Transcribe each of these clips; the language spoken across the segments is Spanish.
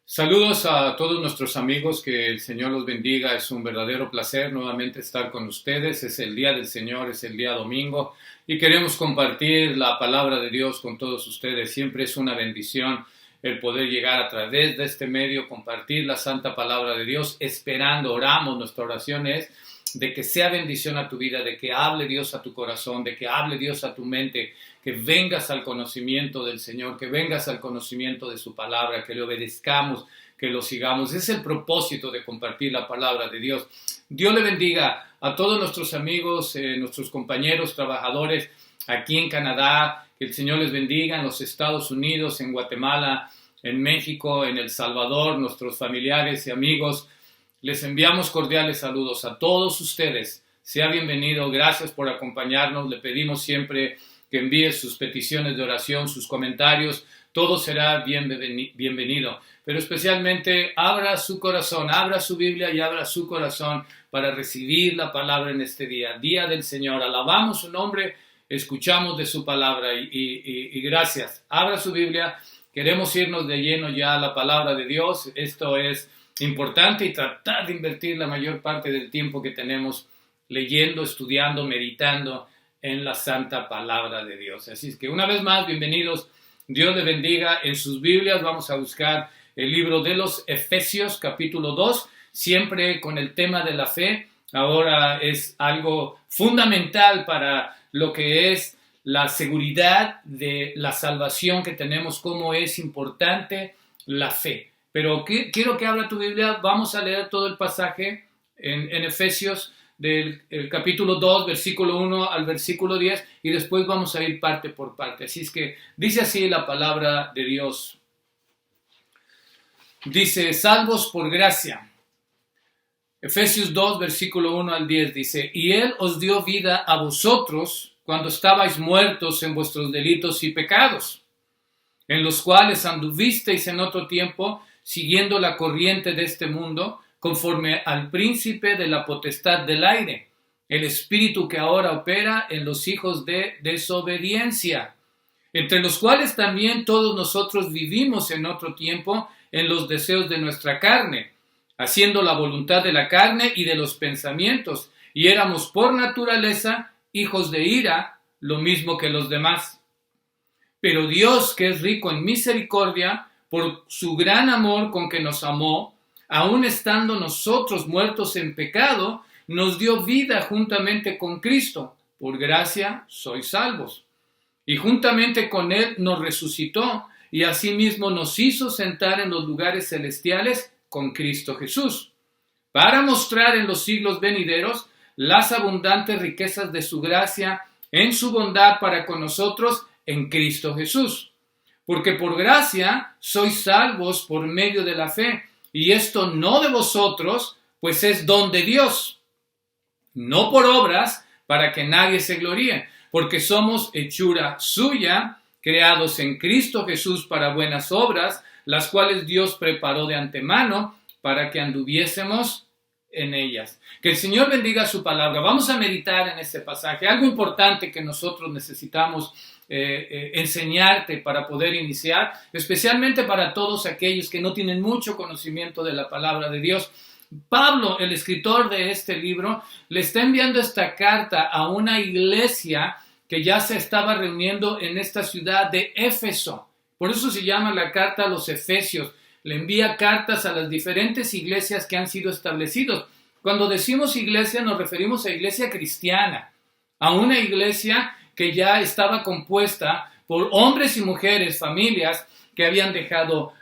Saludos a todos nuestros amigos, que el Señor los bendiga. Es un verdadero placer nuevamente estar con ustedes. Es el día del Señor, es el día domingo y queremos compartir la palabra de Dios con todos ustedes. Siempre es una bendición el poder llegar a través de este medio, compartir la santa palabra de Dios, esperando, oramos, nuestra oración es de que sea bendición a tu vida, de que hable Dios a tu corazón, de que hable Dios a tu mente, que vengas al conocimiento del Señor, que vengas al conocimiento de su palabra, que le obedezcamos, que lo sigamos. Es el propósito de compartir la palabra de Dios. Dios le bendiga a todos nuestros amigos, nuestros compañeros, trabajadores aquí en Canadá, que el Señor les bendiga en los Estados Unidos, en Guatemala, en México, en El Salvador, nuestros familiares y amigos. Les enviamos cordiales saludos a todos ustedes. Sea bienvenido, gracias por acompañarnos. Le pedimos siempre que envíe sus peticiones de oración, sus comentarios. Todo será bienvenido. Pero especialmente abra su corazón, abra su Biblia y abra su corazón para recibir la palabra en este día, día del Señor. Alabamos su nombre, escuchamos de su palabra y gracias. Abra su Biblia. Queremos irnos de lleno ya a la palabra de Dios. Esto es importante y tratar de invertir la mayor parte del tiempo que tenemos leyendo, estudiando, meditando en la santa palabra de Dios. Así es que una vez más, bienvenidos. Dios les bendiga. En sus Biblias vamos a buscar el libro de los Efesios, capítulo 2, siempre con el tema de la fe. Ahora es algo fundamental para lo que es la seguridad de la salvación que tenemos, cómo es importante la fe. Pero quiero que abra tu Biblia. Vamos a leer todo el pasaje en Efesios del capítulo 2, versículo 1 al versículo 10, y después vamos a ir parte por parte. Así es que dice así la palabra de Dios. Dice, salvos por gracia. Efesios 2, versículo 1 al 10 dice, y Él os dio vida a vosotros cuando estabais muertos en vuestros delitos y pecados, en los cuales anduvisteis en otro tiempo, siguiendo la corriente de este mundo, conforme al príncipe de la potestad del aire, el espíritu que ahora opera en los hijos de desobediencia, entre los cuales también todos nosotros vivimos en otro tiempo en los deseos de nuestra carne, haciendo la voluntad de la carne y de los pensamientos, y éramos por naturaleza hijos de ira, lo mismo que los demás. Pero Dios, que es rico en misericordia, por su gran amor con que nos amó, aun estando nosotros muertos en pecado, nos dio vida juntamente con Cristo. Por gracia sois salvos. Y juntamente con Él nos resucitó, y asimismo nos hizo sentar en los lugares celestiales con Cristo Jesús, para mostrar en los siglos venideros las abundantes riquezas de su gracia en su bondad para con nosotros en Cristo Jesús. Porque por gracia sois salvos por medio de la fe, y esto no de vosotros, pues es don de Dios, no por obras, para que nadie se gloríe, porque somos hechura suya, creados en Cristo Jesús para buenas obras, las cuales Dios preparó de antemano para que anduviésemos en ellas. Que el Señor bendiga su palabra. Vamos a meditar en este pasaje. Algo importante que nosotros necesitamos enseñarte para poder iniciar, especialmente para todos aquellos que no tienen mucho conocimiento de la palabra de Dios. Pablo, el escritor de este libro, le está enviando esta carta a una iglesia que ya se estaba reuniendo en esta ciudad de Éfeso. Por eso se llama la carta a los Efesios. Le envía cartas a las diferentes iglesias que han sido establecidas. Cuando decimos iglesia nos referimos a iglesia cristiana, a una iglesia que ya estaba compuesta por hombres y mujeres, familias que habían dejado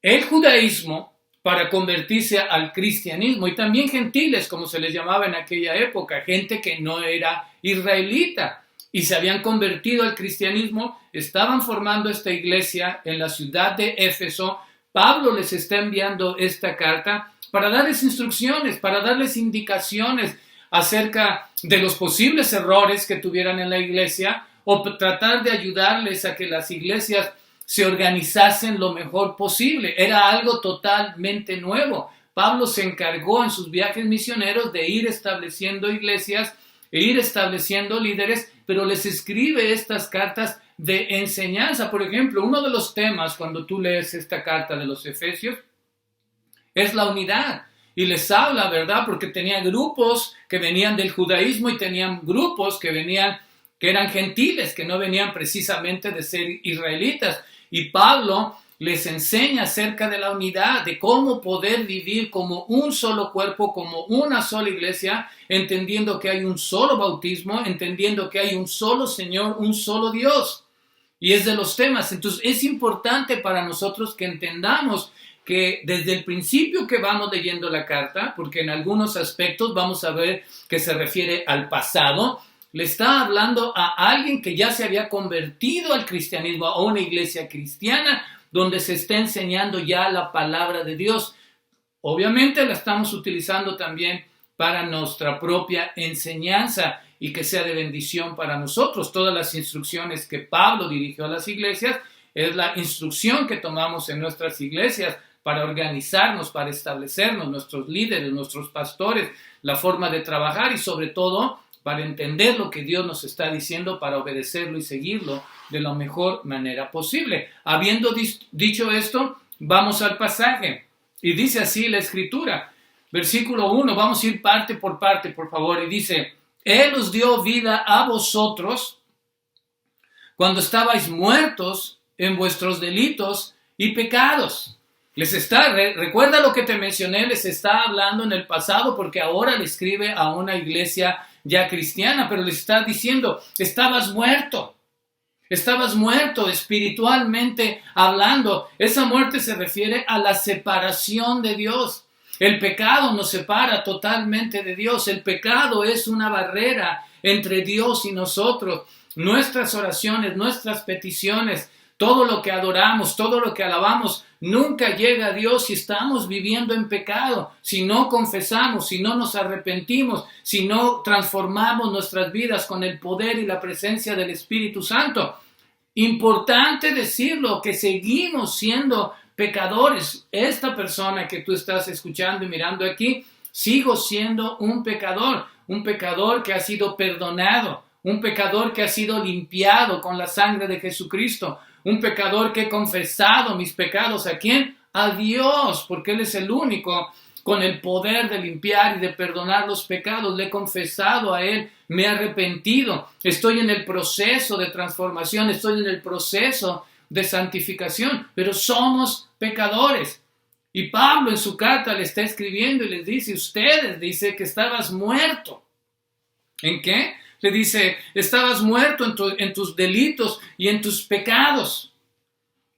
el judaísmo para convertirse al cristianismo, y también gentiles, como se les llamaba en aquella época, gente que no era israelita y se habían convertido al cristianismo, estaban formando esta iglesia en la ciudad de Éfeso. Pablo les está enviando esta carta para darles instrucciones, para darles indicaciones acerca de los posibles errores que tuvieran en la iglesia, o tratar de ayudarles a que las iglesias se organizasen lo mejor posible. Era algo totalmente nuevo. Pablo se encargó en sus viajes misioneros de ir estableciendo iglesias e ir estableciendo líderes, pero les escribe estas cartas de enseñanza. Por ejemplo, uno de los temas cuando tú lees esta carta de los Efesios es la unidad. Y les habla, ¿verdad? Porque tenía grupos que venían del judaísmo y tenían grupos que eran gentiles, que no venían precisamente de ser israelitas. Y Pablo les enseña acerca de la unidad, de cómo poder vivir como un solo cuerpo, como una sola iglesia, entendiendo que hay un solo bautismo, entendiendo que hay un solo Señor, un solo Dios. Y es de los temas. Entonces es importante para nosotros que entendamos que desde el principio que vamos leyendo la carta, porque en algunos aspectos vamos a ver que se refiere al pasado, le está hablando a alguien que ya se había convertido al cristianismo, a una iglesia cristiana, donde se está enseñando ya la palabra de Dios. Obviamente la estamos utilizando también para nuestra propia enseñanza y que sea de bendición para nosotros. Todas las instrucciones que Pablo dirigió a las iglesias es la instrucción que tomamos en nuestras iglesias para organizarnos, para establecernos, nuestros líderes, nuestros pastores, la forma de trabajar y sobre todo para entender lo que Dios nos está diciendo, para obedecerlo y seguirlo de la mejor manera posible. Habiendo dicho esto, vamos al pasaje. Y dice así la Escritura. Versículo 1, vamos a ir parte por parte, por favor. Y dice, Él os dio vida a vosotros cuando estabais muertos en vuestros delitos y pecados. Recuerda lo que te mencioné, les está hablando en el pasado porque ahora le escribe a una iglesia ya cristiana, pero les está diciendo, estabas muerto espiritualmente hablando. Esa muerte se refiere a la separación de Dios. El pecado nos separa totalmente de Dios. El pecado es una barrera entre Dios y nosotros. Nuestras oraciones, nuestras peticiones, todo lo que adoramos, todo lo que alabamos, nunca llega a Dios si estamos viviendo en pecado, si no confesamos, si no nos arrepentimos, si no transformamos nuestras vidas con el poder y la presencia del Espíritu Santo. Importante decirlo, que seguimos siendo pecadores. Esta persona que tú estás escuchando y mirando aquí, sigo siendo un pecador que ha sido perdonado, un pecador que ha sido limpiado con la sangre de Jesucristo, un pecador que he confesado mis pecados. ¿A quién? A Dios, porque Él es el único con el poder de limpiar y de perdonar los pecados. Le he confesado a Él, me he arrepentido, estoy en el proceso de transformación, estoy en el proceso de santificación, pero somos pecadores. Y Pablo en su carta le está escribiendo y les dice, dice que estabas muerto. ¿En qué? Le dice, estabas muerto en tus delitos y en tus pecados.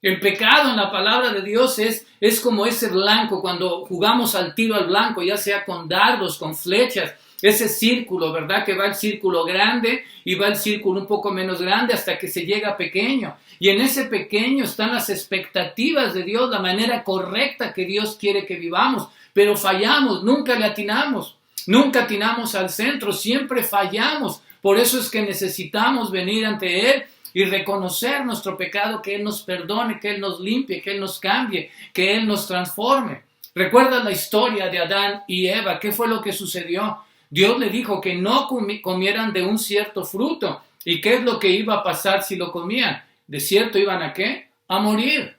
El pecado en la palabra de Dios es como ese blanco, cuando jugamos al tiro al blanco, ya sea con dardos, con flechas, ese círculo, ¿verdad? Que va el círculo grande y va el círculo un poco menos grande hasta que se llega a pequeño. Y en ese pequeño están las expectativas de Dios, la manera correcta que Dios quiere que vivamos. Pero fallamos, nunca le atinamos, nunca atinamos al centro, siempre fallamos. Por eso es que necesitamos venir ante Él y reconocer nuestro pecado, que Él nos perdone, que Él nos limpie, que Él nos cambie, que Él nos transforme. ¿Recuerdas la historia de Adán y Eva? ¿Qué fue lo que sucedió? Dios le dijo que no comieran de un cierto fruto. ¿Y qué es lo que iba a pasar si lo comían? ¿De cierto iban a qué? A morir.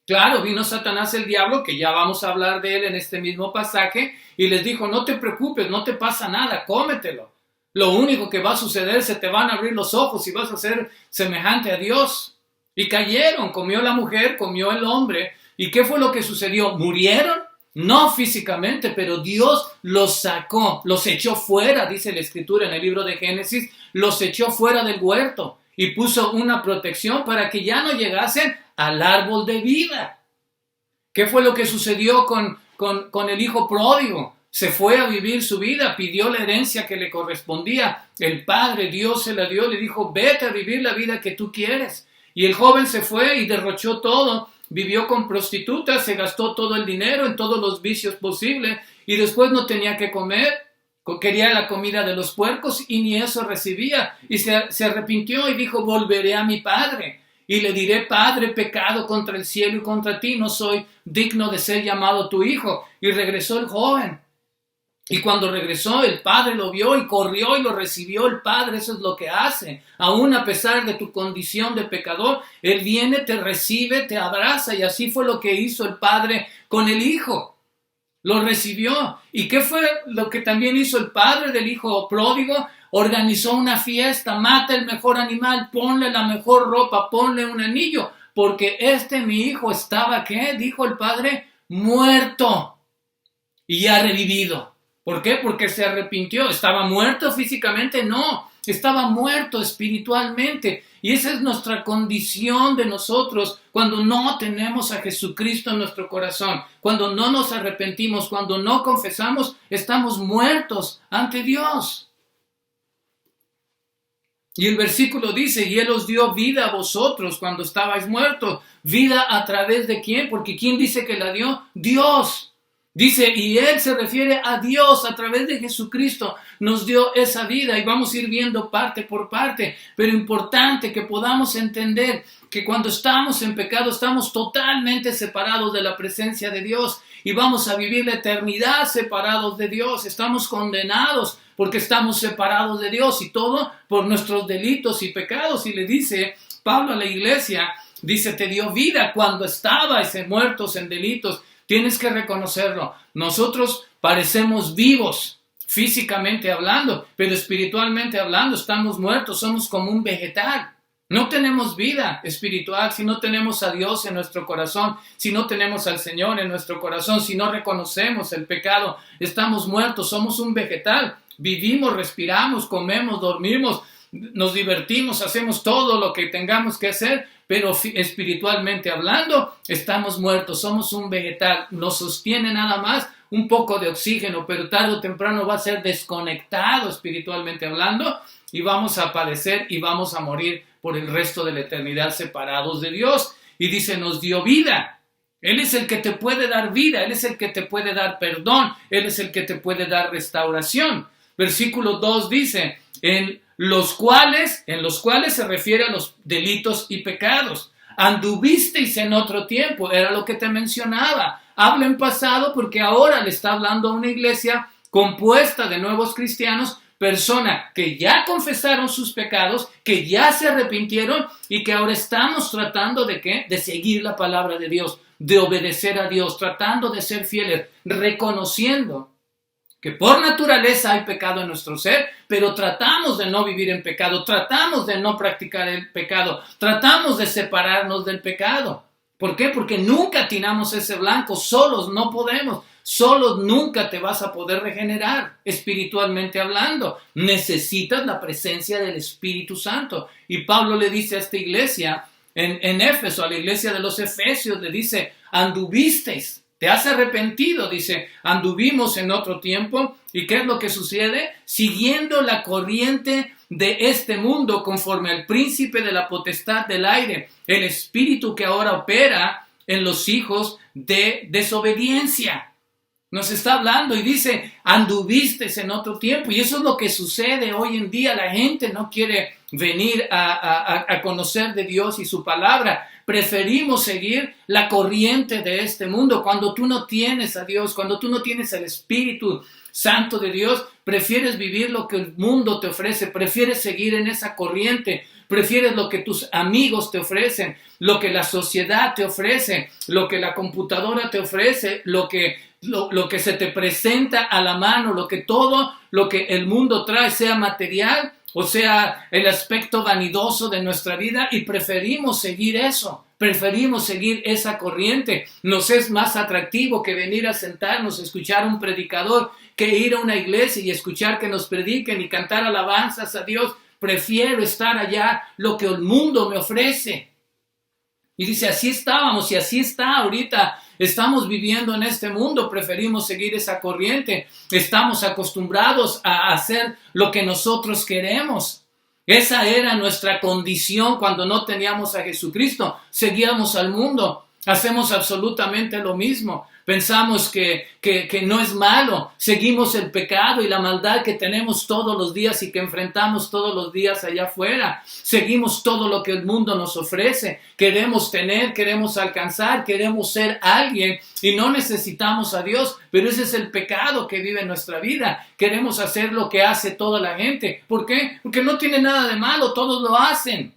Claro, vino Satanás el diablo, que ya vamos a hablar de él en este mismo pasaje, y les dijo, no te preocupes, no te pasa nada, cómetelo. Lo único que va a suceder, se te van a abrir los ojos y vas a ser semejante a Dios. Y cayeron, comió la mujer, comió el hombre. ¿Y qué fue lo que sucedió? ¿Murieron? No físicamente, pero Dios los sacó, los echó fuera, dice la Escritura en el libro de Génesis, los echó fuera del huerto y puso una protección para que ya no llegasen al árbol de vida. ¿Qué fue lo que sucedió con el hijo pródigo? Se fue a vivir su vida, pidió la herencia que le correspondía. El Padre, Dios se la dio, le dijo, vete a vivir la vida que tú quieres. Y el joven se fue y derrochó todo, vivió con prostitutas, se gastó todo el dinero en todos los vicios posibles y después no tenía que comer, quería la comida de los puercos y ni eso recibía. Y se arrepintió y dijo, volveré a mi padre y le diré, Padre, pecado contra el cielo y contra ti, no soy digno de ser llamado tu hijo. Y regresó el joven. Y cuando regresó, el padre lo vio y corrió y lo recibió el padre. Eso es lo que hace. Aún a pesar de tu condición de pecador, Él viene, te recibe, te abraza. Y así fue lo que hizo el padre con el hijo. lo recibió. ¿Y qué fue lo que también hizo el padre del hijo pródigo? Organizó una fiesta, mata el mejor animal, ponle la mejor ropa, ponle un anillo, porque mi hijo estaba, ¿qué? Dijo el padre, muerto y ha revivido. ¿Por qué? Porque se arrepintió. ¿Estaba muerto físicamente? No, estaba muerto espiritualmente. Y esa es nuestra condición de nosotros cuando no tenemos a Jesucristo en nuestro corazón, cuando no nos arrepentimos, cuando no confesamos, estamos muertos ante Dios. Y el versículo dice, y Él os dio vida a vosotros cuando estabais muertos. ¿Vida a través de quién? Porque ¿quién dice que la dio? Dios. Dice, y Él se refiere a Dios a través de Jesucristo, nos dio esa vida y vamos a ir viendo parte por parte, pero importante que podamos entender que cuando estamos en pecado estamos totalmente separados de la presencia de Dios y vamos a vivir la eternidad separados de Dios, estamos condenados porque estamos separados de Dios y todo por nuestros delitos y pecados. Y le dice Pablo a la iglesia, dice, te dio vida cuando estabais muertos en delitos. Tienes que reconocerlo. Nosotros parecemos vivos, físicamente hablando, pero espiritualmente hablando estamos muertos, somos como un vegetal. No tenemos vida espiritual si no tenemos a Dios en nuestro corazón, si no tenemos al Señor en nuestro corazón, si no reconocemos el pecado, estamos muertos, somos un vegetal. Vivimos, respiramos, comemos, dormimos, nos divertimos, hacemos todo lo que tengamos que hacer, pero espiritualmente hablando, estamos muertos, somos un vegetal, nos sostiene nada más un poco de oxígeno, pero tarde o temprano va a ser desconectado espiritualmente hablando y vamos a padecer y vamos a morir por el resto de la eternidad separados de Dios. Y dice, nos dio vida. Él es el que te puede dar vida, Él es el que te puede dar perdón, Él es el que te puede dar restauración. Versículo 2 dice, en los cuales se refiere a los delitos y pecados. Anduvisteis en otro tiempo, era lo que te mencionaba. Habla en pasado porque ahora le está hablando a una iglesia compuesta de nuevos cristianos, personas que ya confesaron sus pecados, que ya se arrepintieron y que ahora estamos tratando de ¿qué? De seguir la palabra de Dios, de obedecer a Dios, tratando de ser fieles, reconociendo que por naturaleza hay pecado en nuestro ser, pero tratamos de no vivir en pecado, tratamos de no practicar el pecado, tratamos de separarnos del pecado. ¿Por qué? Porque nunca atinamos ese blanco, solos no podemos, solos nunca te vas a poder regenerar, espiritualmente hablando. Necesitas la presencia del Espíritu Santo. Y Pablo le dice a esta iglesia, en Éfeso, a la iglesia de los Efesios, le dice, anduvisteis. ¿Te has arrepentido? Dice, anduvimos en otro tiempo. ¿Y qué es lo que sucede? Siguiendo la corriente de este mundo conforme al príncipe de la potestad del aire, el espíritu que ahora opera en los hijos de desobediencia. Nos está hablando y dice, anduviste en otro tiempo. Y eso es lo que sucede hoy en día. La gente no quiere venir a conocer de Dios y su palabra. Preferimos seguir la corriente de este mundo. Cuando tú no tienes a Dios, cuando tú no tienes el Espíritu Santo de Dios, prefieres vivir lo que el mundo te ofrece, prefieres seguir en esa corriente, prefieres lo que tus amigos te ofrecen, lo que la sociedad te ofrece, lo que la computadora te ofrece, lo que se te presenta a la mano, todo lo que el mundo trae, sea material, o sea, el aspecto vanidoso de nuestra vida, y preferimos seguir eso, preferimos seguir esa corriente. Nos es más atractivo que venir a sentarnos, escuchar a un predicador, que ir a una iglesia y escuchar que nos prediquen y cantar alabanzas a Dios. Prefiero estar allá, lo que el mundo me ofrece. Y dice, así estábamos y así está ahorita. Estamos viviendo en este mundo, preferimos seguir esa corriente. Estamos acostumbrados a hacer lo que nosotros queremos. Esa era nuestra condición cuando no teníamos a Jesucristo. Seguíamos al mundo, hacemos absolutamente lo mismo. Pensamos que no es malo, seguimos el pecado y la maldad que tenemos todos los días y que enfrentamos todos los días allá afuera. Seguimos todo lo que el mundo nos ofrece. Queremos tener, queremos alcanzar, queremos ser alguien y no necesitamos a Dios, pero ese es el pecado que vive en nuestra vida. Queremos hacer lo que hace toda la gente. ¿Por qué? Porque no tiene nada de malo, todos lo hacen.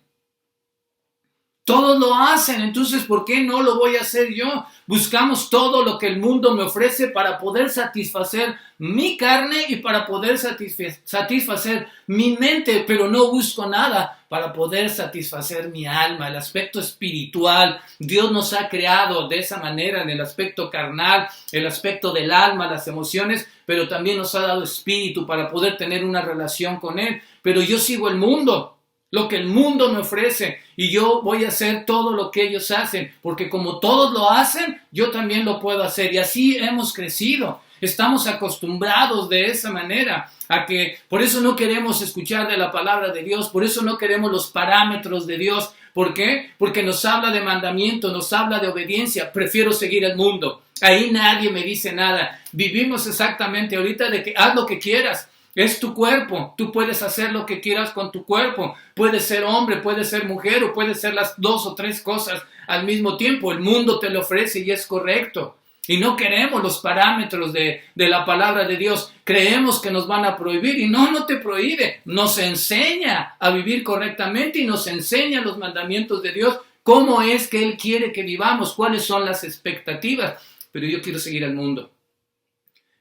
Todos lo hacen, entonces ¿por qué no lo voy a hacer yo? Buscamos todo lo que el mundo me ofrece para poder satisfacer mi carne y para poder satisfacer mi mente, pero no busco nada para poder satisfacer mi alma, el aspecto espiritual. Dios nos ha creado de esa manera en el aspecto carnal, el aspecto del alma, las emociones, pero también nos ha dado espíritu para poder tener una relación con Él. Pero yo sigo el mundo, lo que el mundo me ofrece, y yo voy a hacer todo lo que ellos hacen, porque como todos lo hacen, yo también lo puedo hacer, y así hemos crecido. Estamos acostumbrados de esa manera a que, por eso no queremos escuchar de la palabra de Dios, por eso no queremos los parámetros de Dios. ¿Por qué? Porque nos habla de mandamiento, nos habla de obediencia. Prefiero seguir el mundo. Ahí nadie me dice nada. Vivimos exactamente ahorita de que haz lo que quieras. Es tu cuerpo, tú puedes hacer lo que quieras con tu cuerpo, puedes ser hombre, puedes ser mujer o puedes ser las 2 o 3 cosas al mismo tiempo. El mundo te lo ofrece y es correcto. Y no queremos los parámetros de la palabra de Dios. Creemos que nos van a prohibir y no te prohíbe. Nos enseña a vivir correctamente y nos enseña los mandamientos de Dios, cómo es que Él quiere que vivamos, cuáles son las expectativas. Pero yo quiero seguir al mundo.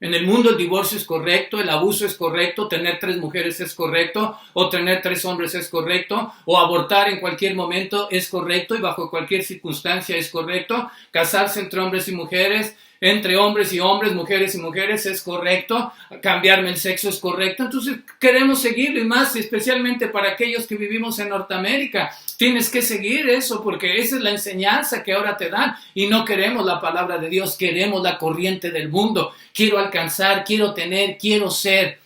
En el mundo el divorcio es correcto, el abuso es correcto, tener 3 mujeres es correcto, o tener 3 hombres es correcto, o abortar en cualquier momento es correcto y bajo cualquier circunstancia es correcto, casarse entre hombres y mujeres, entre hombres y hombres, mujeres y mujeres es correcto, cambiarme el sexo es correcto. Entonces queremos seguirlo, y más especialmente para aquellos que vivimos en Norteamérica. Tienes que seguir eso porque esa es la enseñanza que ahora te dan, y no queremos la palabra de Dios, queremos la corriente del mundo. Quiero alcanzar, quiero tener, quiero ser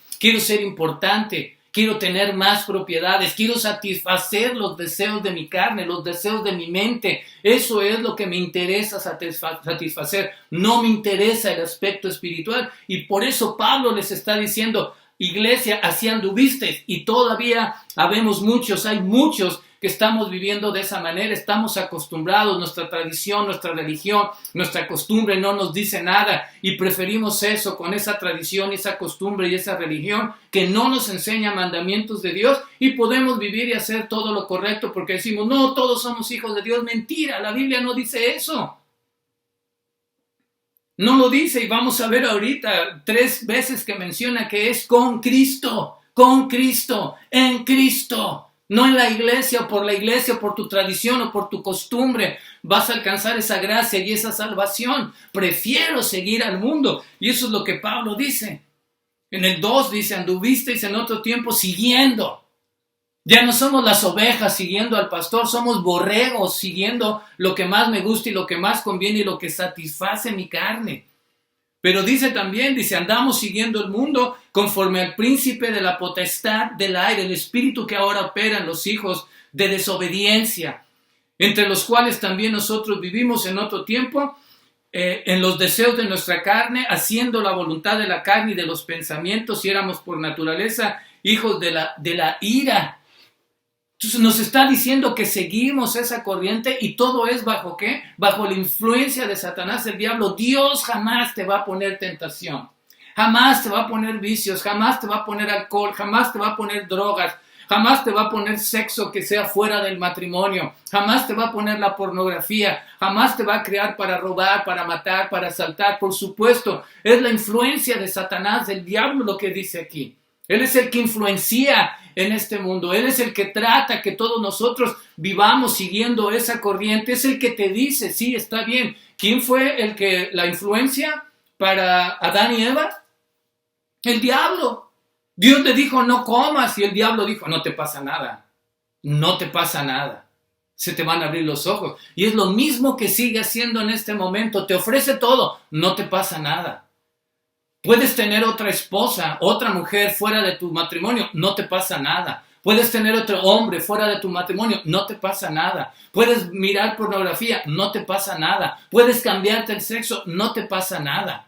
importante, quiero tener más propiedades, quiero satisfacer los deseos de mi carne, los deseos de mi mente. Eso es lo que me interesa satisfacer. No me interesa el aspecto espiritual, y por eso Pablo les está diciendo: iglesia, así anduvisteis. Y todavía habemos muchos, hay muchos que estamos viviendo de esa manera. Estamos acostumbrados, nuestra tradición, nuestra religión, nuestra costumbre no nos dice nada, y preferimos eso, con esa tradición, esa costumbre y esa religión que no nos enseña mandamientos de Dios, y podemos vivir y hacer todo lo correcto porque decimos: no, todos somos hijos de Dios. Mentira, la Biblia no dice eso. No lo dice, y vamos a ver ahorita 3 veces que menciona que es con Cristo, en Cristo. No en la iglesia o por tu tradición o por tu costumbre vas a alcanzar esa gracia y esa salvación. Prefiero seguir al mundo. Y eso es lo que Pablo dice. En el 2 dice: anduvisteis en otro tiempo siguiendo. Ya no somos las ovejas siguiendo al pastor, somos borregos siguiendo lo que más me gusta y lo que más conviene y lo que satisface mi carne. Pero dice también, andamos siguiendo el mundo conforme al príncipe de la potestad del aire, el espíritu que ahora opera en los hijos de desobediencia, entre los cuales también nosotros vivimos en otro tiempo, en los deseos de nuestra carne, haciendo la voluntad de la carne y de los pensamientos, y éramos por naturaleza hijos de la ira. Entonces nos está diciendo que seguimos esa corriente, y todo es ¿bajo qué? Bajo la influencia de Satanás, el diablo. Dios jamás te va a poner tentación, jamás te va a poner vicios, jamás te va a poner alcohol, jamás te va a poner drogas, jamás te va a poner sexo que sea fuera del matrimonio, jamás te va a poner la pornografía, jamás te va a crear para robar, para matar, para asaltar. Por supuesto, es la influencia de Satanás, del diablo, lo que dice aquí. Él es el que influencia en este mundo. Él es el que trata que todos nosotros vivamos siguiendo esa corriente. Es el que te dice: sí, está bien. ¿Quién fue el que la influencia para Adán y Eva? El diablo. Dios le dijo: no comas, y el diablo dijo: no te pasa nada. No te pasa nada. Se te van a abrir los ojos. Y es lo mismo que sigue haciendo en este momento. Te ofrece todo. No te pasa nada. Puedes tener otra esposa, otra mujer fuera de tu matrimonio, no te pasa nada. Puedes tener otro hombre fuera de tu matrimonio, no te pasa nada. Puedes mirar pornografía, no te pasa nada. Puedes cambiarte el sexo, no te pasa nada.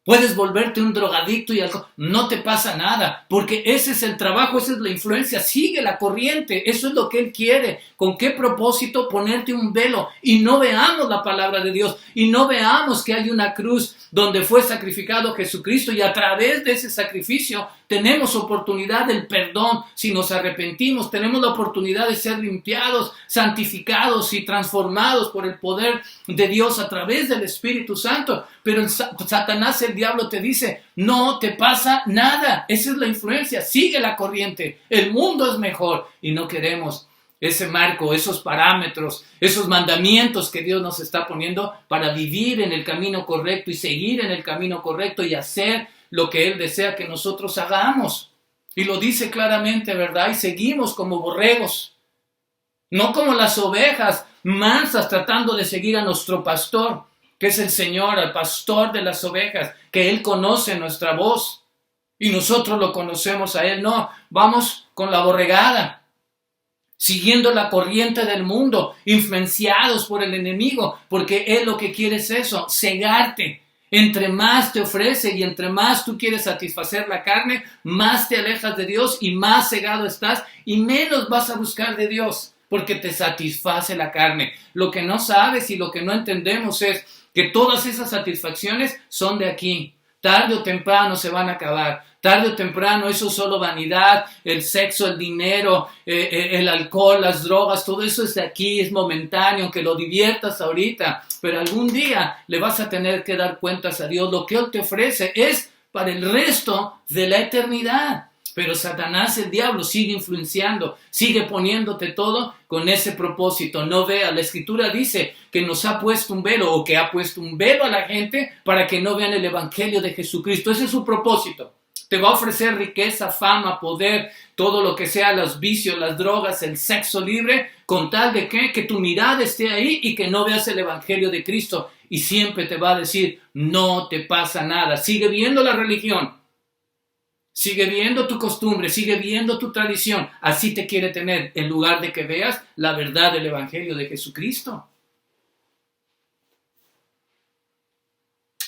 Puedes volverte un drogadicto y algo, no te pasa nada, porque ese es el trabajo, esa es la influencia, sigue la corriente, eso es lo que Él quiere. ¿Con qué propósito? Ponerte un velo y no veamos la palabra de Dios y no veamos que hay una cruz donde fue sacrificado Jesucristo y a través de ese sacrificio tenemos oportunidad del perdón. Si nos arrepentimos, tenemos la oportunidad de ser limpiados, santificados y transformados por el poder de Dios a través del Espíritu Santo. Pero Satanás, el diablo, te dice, no te pasa nada. Esa es la influencia, sigue la corriente. El mundo es mejor y no queremos ese marco, esos parámetros, esos mandamientos que Dios nos está poniendo para vivir en el camino correcto y seguir en el camino correcto y hacer lo que Él desea que nosotros hagamos. Y lo dice claramente, ¿verdad? Y seguimos como borregos, no como las ovejas mansas tratando de seguir a nuestro pastor, que es el Señor, el pastor de las ovejas, que Él conoce nuestra voz y nosotros lo conocemos a Él. No, vamos con la borregada, siguiendo la corriente del mundo, influenciados por el enemigo, porque Él lo que quiere es eso, cegarte. Entre más te ofrece y entre más tú quieres satisfacer la carne, más te alejas de Dios y más cegado estás y menos vas a buscar de Dios, porque te satisface la carne. Lo que no sabes y lo que no entendemos es que todas esas satisfacciones son de aquí. Tarde o temprano se van a acabar. Tarde o temprano eso es solo vanidad, el sexo, el dinero, el alcohol, las drogas, todo eso es de aquí, es momentáneo, aunque lo diviertas ahorita, pero algún día le vas a tener que dar cuentas a Dios. Lo que Él te ofrece es para el resto de la eternidad. Pero Satanás, el diablo, sigue influenciando, sigue poniéndote todo con ese propósito. No veas, la Escritura dice que nos ha puesto un velo o que ha puesto un velo a la gente para que no vean el Evangelio de Jesucristo. Ese es su propósito. Te va a ofrecer riqueza, fama, poder, todo lo que sea, los vicios, las drogas, el sexo libre, con tal de que tu mirada esté ahí y que no veas el Evangelio de Cristo. Y siempre te va a decir, no te pasa nada. Sigue viendo la religión. Sigue viendo tu costumbre, sigue viendo tu tradición. Así te quiere tener, en lugar de que veas la verdad del Evangelio de Jesucristo.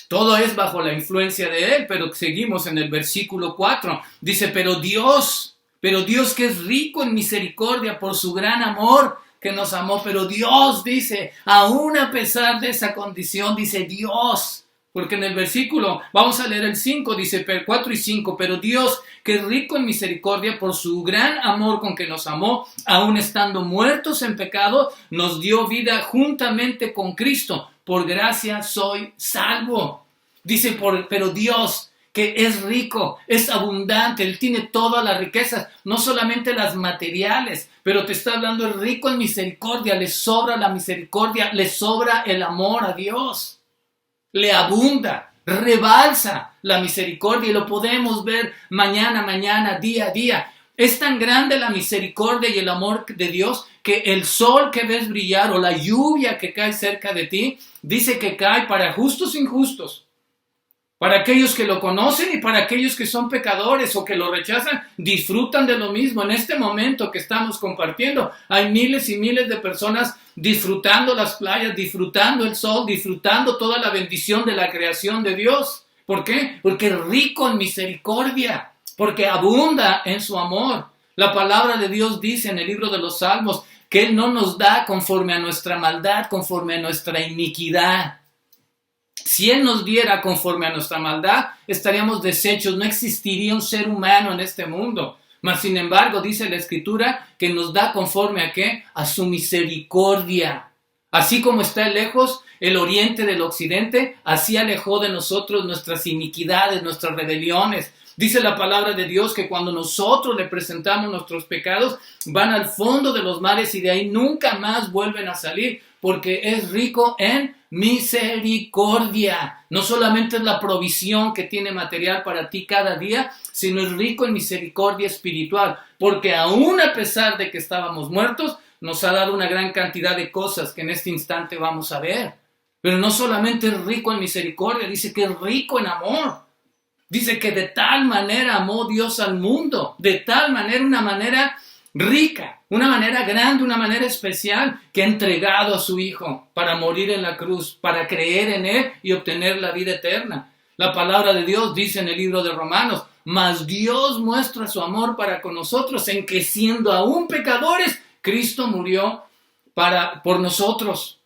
Todo es bajo la influencia de Él, pero seguimos en el versículo 4. Dice, pero Dios que es rico en misericordia por su gran amor que nos amó. Pero Dios dice, aún a pesar de esa condición, dice Dios. Porque en el versículo, vamos a leer el 5, dice 4 y 5, pero Dios, que es rico en misericordia por su gran amor con que nos amó, aun estando muertos en pecado, nos dio vida juntamente con Cristo. Por gracia soy salvo. Dice, pero Dios, que es rico, es abundante, Él tiene todas las riquezas, no solamente las materiales, pero te está hablando, es rico en misericordia, le sobra la misericordia, le sobra el amor a Dios. Le abunda, rebalsa la misericordia y lo podemos ver mañana, día a día. Es tan grande la misericordia y el amor de Dios que el sol que ves brillar o la lluvia que cae cerca de ti, dice que cae para justos e injustos, para aquellos que lo conocen y para aquellos que son pecadores o que lo rechazan, disfrutan de lo mismo. En este momento que estamos compartiendo, hay miles y miles de personas disfrutando las playas, disfrutando el sol, disfrutando toda la bendición de la creación de Dios. ¿Por qué? Porque es rico en misericordia, porque abunda en su amor. La palabra de Dios dice en el libro de los Salmos que Él no nos da conforme a nuestra maldad, conforme a nuestra iniquidad. Si Él nos diera conforme a nuestra maldad, estaríamos deshechos, no existiría un ser humano en este mundo. Mas sin embargo, dice la Escritura que nos da conforme a ¿qué? A su misericordia. Así como está lejos el oriente del occidente, así alejó de nosotros nuestras iniquidades, nuestras rebeliones. Dice la palabra de Dios que cuando nosotros le presentamos nuestros pecados, van al fondo de los mares y de ahí nunca más vuelven a salir, porque es rico en misericordia. No solamente es la provisión que tiene material para ti cada día, sino es rico en misericordia espiritual, porque aún a pesar de que estábamos muertos, nos ha dado una gran cantidad de cosas que en este instante vamos a ver. Pero no solamente es rico en misericordia, dice que es rico en amor. Dice que de tal manera amó Dios al mundo, de tal manera, una manera rica, una manera grande, una manera especial, que ha entregado a su Hijo para morir en la cruz, para creer en Él y obtener la vida eterna. La palabra de Dios dice en el libro de Romanos, mas Dios muestra su amor para con nosotros en que siendo aún pecadores, Cristo murió por nosotros.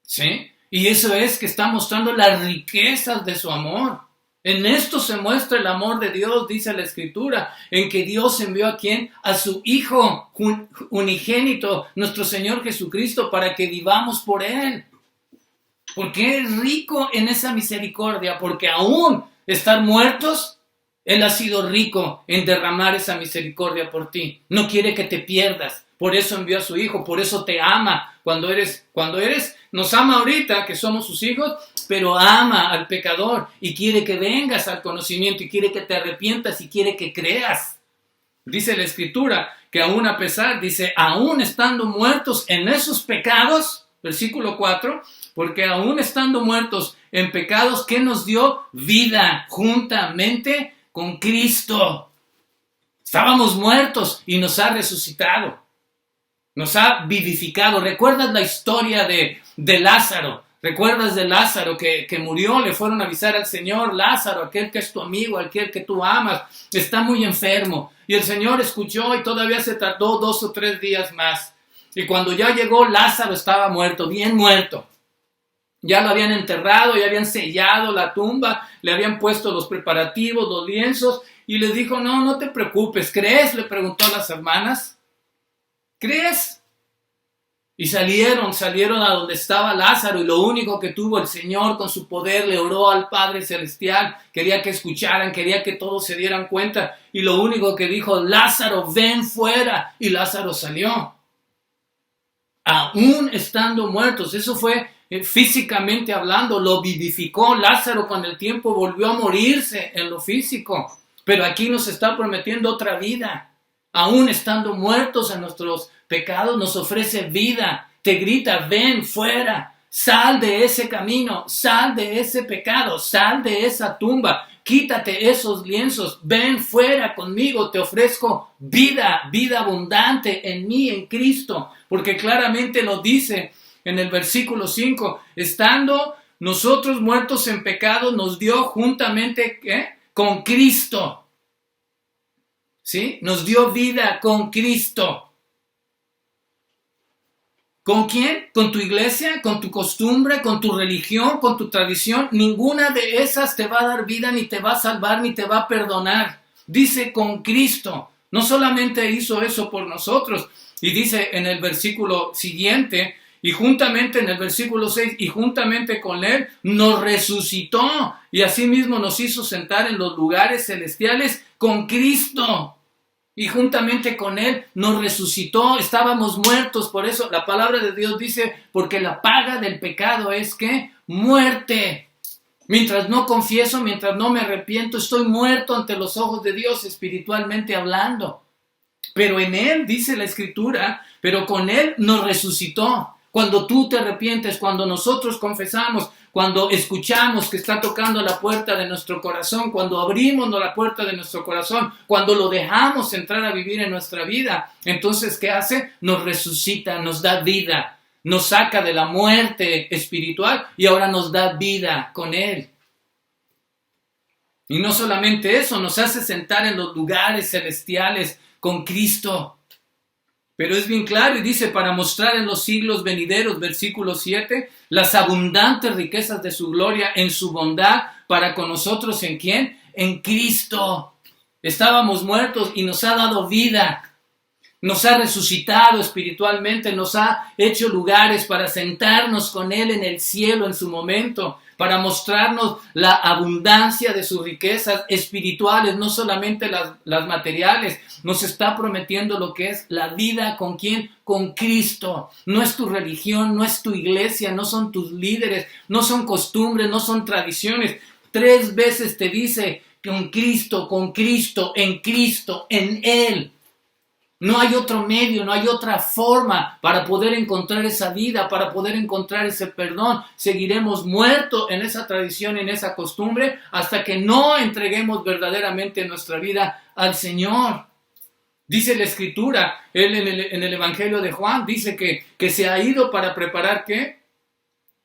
¿Sí? Y eso es que está mostrando las riquezas de su amor. En esto se muestra el amor de Dios, dice la Escritura, en que Dios envió a ¿quién? A su Hijo unigénito, nuestro Señor Jesucristo, para que vivamos por Él. Porque es rico en esa misericordia, porque aún estar muertos, Él ha sido rico en derramar esa misericordia por ti. No quiere que te pierdas. Por eso envió a su Hijo, por eso te ama. Cuando eres, nos ama ahorita que somos sus hijos, pero ama al pecador y quiere que vengas al conocimiento y quiere que te arrepientas y quiere que creas. Dice la Escritura que aún a pesar, dice, aún estando muertos en esos pecados, versículo 4, porque aún estando muertos en pecados, ¿qué nos dio? Vida juntamente con Cristo. Estábamos muertos y nos ha resucitado. Nos ha vivificado. ¿Recuerdas la historia de Lázaro? ¿Recuerdas de Lázaro que murió? Le fueron a avisar al Señor, Lázaro, aquel que es tu amigo, aquel que tú amas, está muy enfermo. Y el Señor escuchó y todavía se tardó 2 o 3 días más. Y cuando ya llegó, Lázaro estaba muerto, bien muerto. Ya lo habían enterrado, ya habían sellado la tumba, le habían puesto los preparativos, los lienzos, y le dijo, no te preocupes, ¿crees? Le preguntó a las hermanas. ¿Crees? Y salieron a donde estaba Lázaro y lo único que tuvo el Señor con su poder le oró al Padre Celestial. Quería que escucharan, quería que todos se dieran cuenta y lo único que dijo, Lázaro, ven fuera. Y Lázaro salió. Aún estando muertos, eso fue físicamente hablando, lo vivificó. Lázaro con el tiempo volvió a morirse en lo físico, pero aquí nos está prometiendo otra vida. Aún estando muertos en nuestros pecados, nos ofrece vida. Te grita, ven fuera, sal de ese camino, sal de ese pecado, sal de esa tumba, quítate esos lienzos, ven fuera conmigo, te ofrezco vida, vida abundante en mí, en Cristo. Porque claramente lo dice en el versículo 5, estando nosotros muertos en pecado, nos dio juntamente con Cristo. ¿Sí? Nos dio vida con Cristo. ¿Con quién? ¿Con tu iglesia? ¿Con tu costumbre? ¿Con tu religión? ¿Con tu tradición? Ninguna de esas te va a dar vida, ni te va a salvar, ni te va a perdonar. Dice con Cristo. No solamente hizo eso por nosotros. Y dice en el versículo siguiente, y juntamente en el versículo 6, y juntamente con Él nos resucitó. Y asimismo nos hizo sentar en los lugares celestiales con Cristo. Y juntamente con Él nos resucitó, estábamos muertos, por eso la palabra de Dios dice, porque la paga del pecado es ¿qué? Muerte. Mientras no confieso, mientras no me arrepiento, estoy muerto ante los ojos de Dios espiritualmente hablando. Pero en Él, dice la Escritura, pero con Él nos resucitó. Cuando tú te arrepientes, cuando nosotros confesamos, cuando escuchamos que está tocando la puerta de nuestro corazón, cuando abrimos la puerta de nuestro corazón, cuando lo dejamos entrar a vivir en nuestra vida, entonces ¿qué hace? Nos resucita, nos da vida, nos saca de la muerte espiritual y ahora nos da vida con Él. Y no solamente eso, nos hace sentar en los lugares celestiales con Cristo. Pero es bien claro y dice, para mostrar en los siglos venideros, versículo 7, las abundantes riquezas de su gloria en su bondad para con nosotros, ¿en quién? En Cristo. Estábamos muertos y nos ha dado vida. Nos ha resucitado espiritualmente, nos ha hecho lugares para sentarnos con Él en el cielo en su momento, para mostrarnos la abundancia de sus riquezas espirituales, no solamente las materiales. Nos está prometiendo lo que es la vida con ¿quién? Con Cristo. No es tu religión, no es tu iglesia, no son tus líderes, no son costumbres, no son tradiciones. 3 veces te dice con Cristo, en Él. No hay otro medio, no hay otra forma para poder encontrar esa vida, para poder encontrar ese perdón. Seguiremos muertos en esa tradición, en esa costumbre, hasta que no entreguemos verdaderamente nuestra vida al Señor. Dice la Escritura, él en el Evangelio de Juan, dice que se ha ido para preparar ¿qué?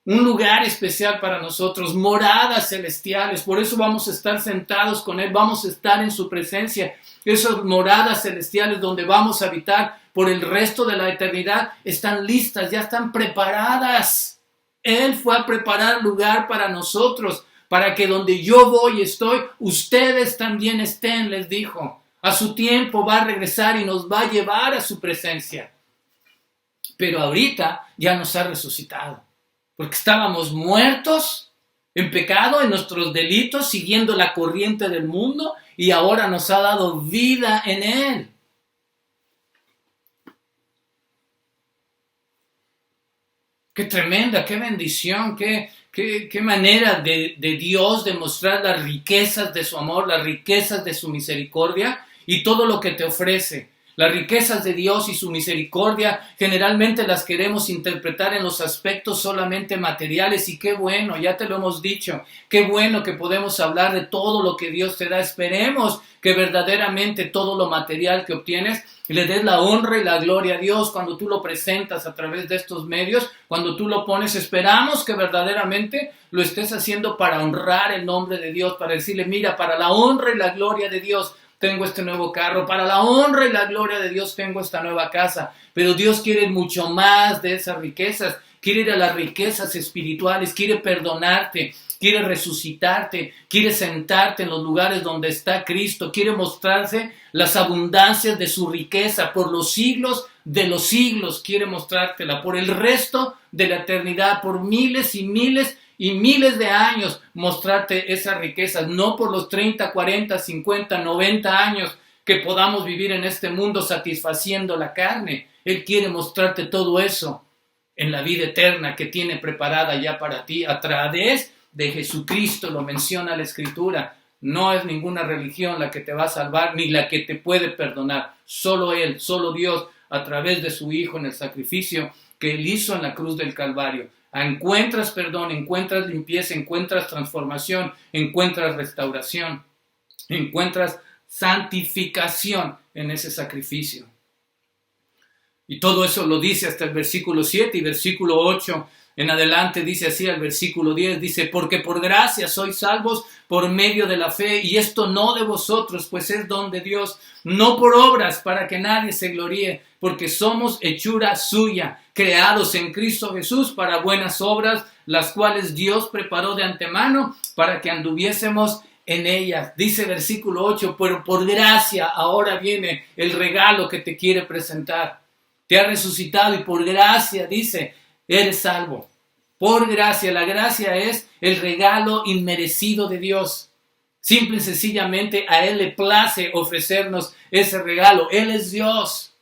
un lugar especial para nosotros, moradas celestiales. Por eso vamos a estar sentados con Él, vamos a estar en su presencia. Esas moradas celestiales donde vamos a habitar por el resto de la eternidad están listas, ya están preparadas. Él fue a preparar lugar para nosotros, para que donde yo voy y estoy, ustedes también estén, les dijo. A su tiempo va a regresar y nos va a llevar a su presencia. Pero ahorita ya nos ha resucitado, porque estábamos muertos en pecado, en nuestros delitos, siguiendo la corriente del mundo, y ahora nos ha dado vida en Él. Qué tremenda, qué bendición, qué manera de Dios de mostrar las riquezas de su amor, las riquezas de su misericordia y todo lo que te ofrece. Las riquezas de Dios y su misericordia generalmente las queremos interpretar en los aspectos solamente materiales, y qué bueno, ya te lo hemos dicho, qué bueno que podemos hablar de todo lo que Dios te da. Esperemos que verdaderamente todo lo material que obtienes le des la honra y la gloria a Dios cuando tú lo presentas a través de estos medios, cuando tú lo pones. Esperamos que verdaderamente lo estés haciendo para honrar el nombre de Dios, para decirle, mira, para la honra y la gloria de Dios tengo este nuevo carro, para la honra y la gloria de Dios tengo esta nueva casa. Pero Dios quiere mucho más de esas riquezas, quiere ir a las riquezas espirituales, quiere perdonarte, quiere resucitarte, quiere sentarte en los lugares donde está Cristo, quiere mostrarse las abundancias de su riqueza por los siglos de los siglos, quiere mostrártela por el resto de la eternidad, por miles y miles y miles de años, mostrarte esas riquezas, no por los 30, 40, 50, 90 años que podamos vivir en este mundo satisfaciendo la carne. Él quiere mostrarte todo eso en la vida eterna que tiene preparada ya para ti a través de Jesucristo. Lo menciona la Escritura. No es ninguna religión la que te va a salvar ni la que te puede perdonar. Solo Él, solo Dios, a través de su Hijo en el sacrificio que Él hizo en la cruz del Calvario. Encuentras perdón, encuentras limpieza, encuentras transformación, encuentras restauración, encuentras santificación en ese sacrificio. Y todo eso lo dice hasta el versículo 7 y versículo 8 en adelante dice así al versículo 10, dice, porque por gracia sois salvos por medio de la fe, y esto no de vosotros, pues es don de Dios, no por obras para que nadie se gloríe, porque somos hechura suya, creados en Cristo Jesús para buenas obras, las cuales Dios preparó de antemano para que anduviésemos en ellas. Dice versículo 8, pero por gracia ahora viene el regalo que te quiere presentar. Te ha resucitado y por gracia, dice, eres salvo. Por gracia, la gracia es el regalo inmerecido de Dios. Simple y sencillamente a Él le place ofrecernos ese regalo. Él es Dios.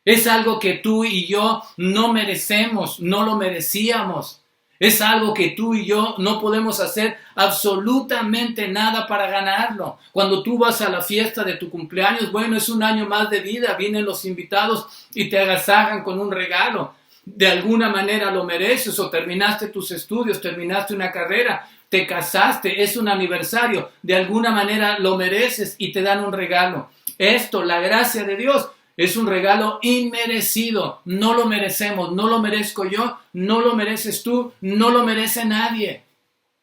Es algo que tú y yo no merecemos, no lo merecíamos. Es algo que tú y yo no podemos hacer absolutamente nada para ganarlo. Cuando tú vas a la fiesta de tu cumpleaños, bueno, es un año más de vida, vienen los invitados y te agasajan con un regalo. De alguna manera lo mereces, o terminaste tus estudios, terminaste una carrera, te casaste, es un aniversario, de alguna manera lo mereces y te dan un regalo. Esto, la gracia de Dios, es un regalo inmerecido, no lo merecemos, no lo merezco yo, no lo mereces tú, no lo merece nadie.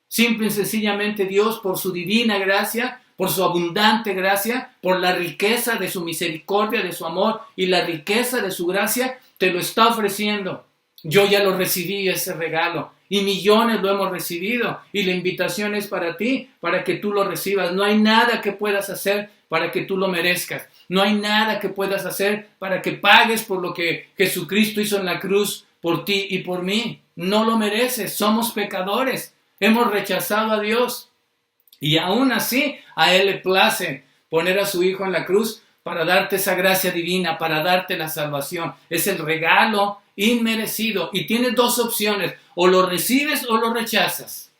Simple y sencillamente Dios, por su divina gracia, por su abundante gracia, por la riqueza de su misericordia, de su amor y la riqueza de su gracia, te lo está ofreciendo. Yo ya lo recibí, ese regalo, y millones lo hemos recibido, y la invitación es para ti, para que tú lo recibas. No hay nada que puedas hacer para que tú lo merezcas. No hay nada que puedas hacer para que pagues por lo que Jesucristo hizo en la cruz por ti y por mí. No lo mereces, somos pecadores, hemos rechazado a Dios. Y aún así, a Él le place poner a su Hijo en la cruz para darte esa gracia divina, para darte la salvación. Es el regalo inmerecido. Y tienes dos opciones, o lo recibes o lo rechazas.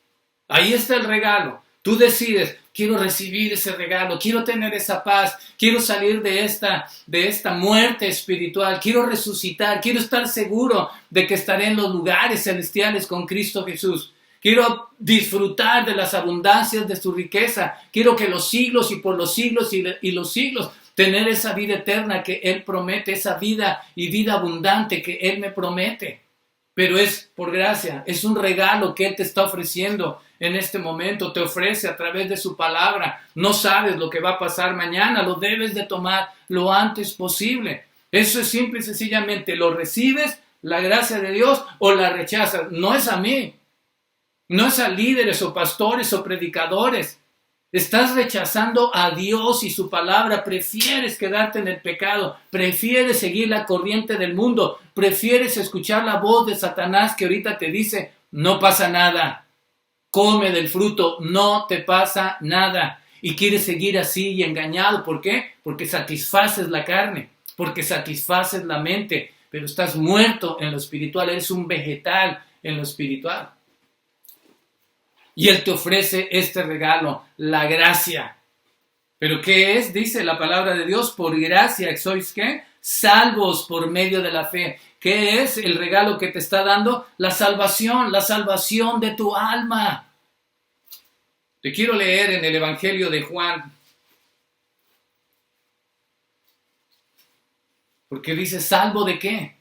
Ahí está el regalo. Tú decides, quiero recibir ese regalo, quiero tener esa paz, quiero salir de esta muerte espiritual, quiero resucitar, quiero estar seguro de que estaré en los lugares celestiales con Cristo Jesús. Quiero disfrutar de las abundancias de su riqueza. Quiero que los siglos y por los siglos y los siglos tener esa vida eterna que Él promete, esa vida y vida abundante que Él me promete. pero es por gracia, es un regalo que Él te está ofreciendo en este momento, te ofrece a través de su palabra. No sabes lo que va a pasar mañana, lo debes de tomar lo antes posible. Eso es simple y sencillamente, lo recibes, la gracia de Dios, o la rechazas. No es a mí, no es a líderes o pastores o predicadores. Estás rechazando a Dios y su palabra, prefieres quedarte en el pecado, prefieres seguir la corriente del mundo, prefieres escuchar la voz de Satanás que ahorita te dice, no pasa nada, come del fruto, no te pasa nada. Y quieres seguir así y engañado, ¿por qué? Porque satisfaces la carne, porque satisfaces la mente, pero estás muerto en lo espiritual, eres un vegetal en lo espiritual. Y Él te ofrece este regalo, la gracia. ¿Pero qué es? Dice la palabra de Dios, por gracia, ¿sois qué? Salvos por medio de la fe. ¿Qué es el regalo que te está dando? La salvación de tu alma. Te quiero leer en el Evangelio de Juan. Porque dice, ¿salvo de qué?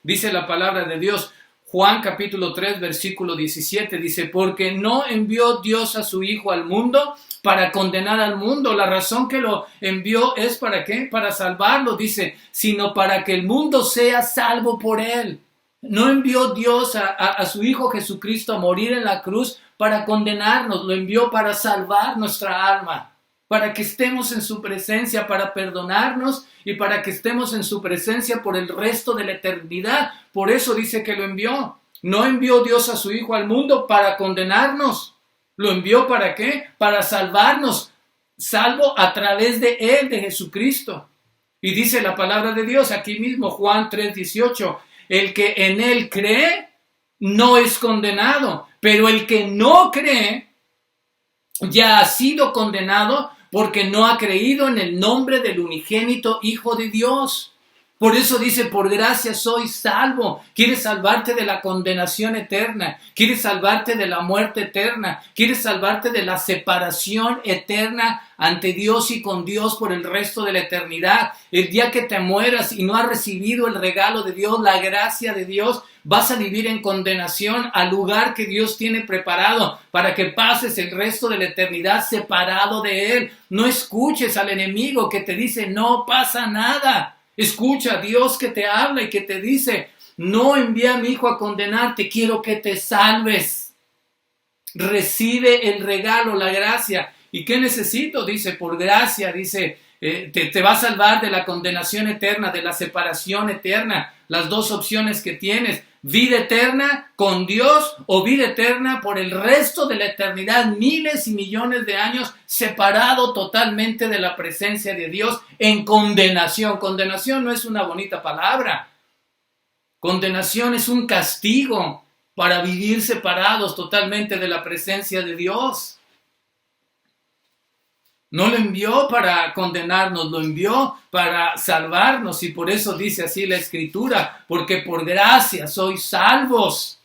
Dice la palabra de Dios. Juan capítulo 3, versículo 17 dice, porque no envió Dios a su Hijo al mundo para condenar al mundo. La razón que lo envió es ¿para qué? Para salvarlo, dice, sino para que el mundo sea salvo por Él. No envió Dios a su Hijo Jesucristo a morir en la cruz para condenarnos, lo envió para salvar nuestra alma, para que estemos en su presencia, para perdonarnos y para que estemos en su presencia por el resto de la eternidad. Por eso dice que lo envió. No envió Dios a su Hijo al mundo para condenarnos. ¿Lo envió para qué? Para salvarnos, salvo a través de Él, de Jesucristo. Y dice la palabra de Dios, aquí mismo, Juan 3:18, el que en Él cree, no es condenado, pero el que no cree, ya ha sido condenado porque no ha creído en el nombre del unigénito Hijo de Dios. Por eso dice, por gracia soy salvo. ¿Quieres salvarte de la condenación eterna? ¿Quieres salvarte de la muerte eterna? ¿Quieres salvarte de la separación eterna ante Dios y con Dios por el resto de la eternidad? El día que te mueras y no has recibido el regalo de Dios, la gracia de Dios, vas a vivir en condenación al lugar que Dios tiene preparado para que pases el resto de la eternidad separado de Él. No escuches al enemigo que te dice, no pasa nada. Escucha a Dios que te habla y que te dice, no envíe a mi Hijo a condenarte, quiero que te salves. Recibe el regalo, la gracia. ¿Y qué necesito? Dice, por gracia, dice, te va a salvar de la condenación eterna, de la separación eterna. Las dos opciones que tienes, vida eterna con Dios o vida eterna por el resto de la eternidad, miles y millones de años separado totalmente de la presencia de Dios en condenación. Condenación no es una bonita palabra. Condenación es un castigo para vivir separados totalmente de la presencia de Dios. No lo envió para condenarnos, lo envió para salvarnos, y por eso dice así la Escritura, porque por gracia sois salvos.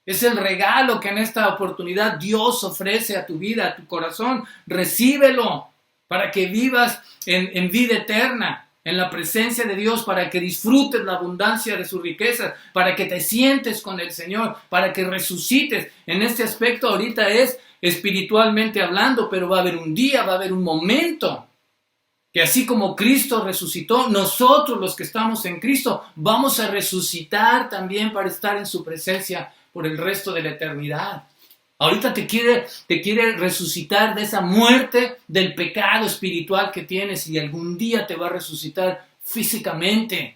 Es el regalo que en esta oportunidad Dios ofrece a tu vida, a tu corazón. Recíbelo para que vivas en vida eterna, en la presencia de Dios, para que disfrutes la abundancia de sus riquezas, para que te sientes con el Señor, para que resucites. En este aspecto ahorita es espiritualmente hablando, pero va a haber un día, va a haber un momento que así como Cristo resucitó, nosotros los que estamos en Cristo vamos a resucitar también para estar en su presencia por el resto de la eternidad. Ahorita te quiere resucitar de esa muerte del pecado espiritual que tienes, y algún día te va a resucitar físicamente.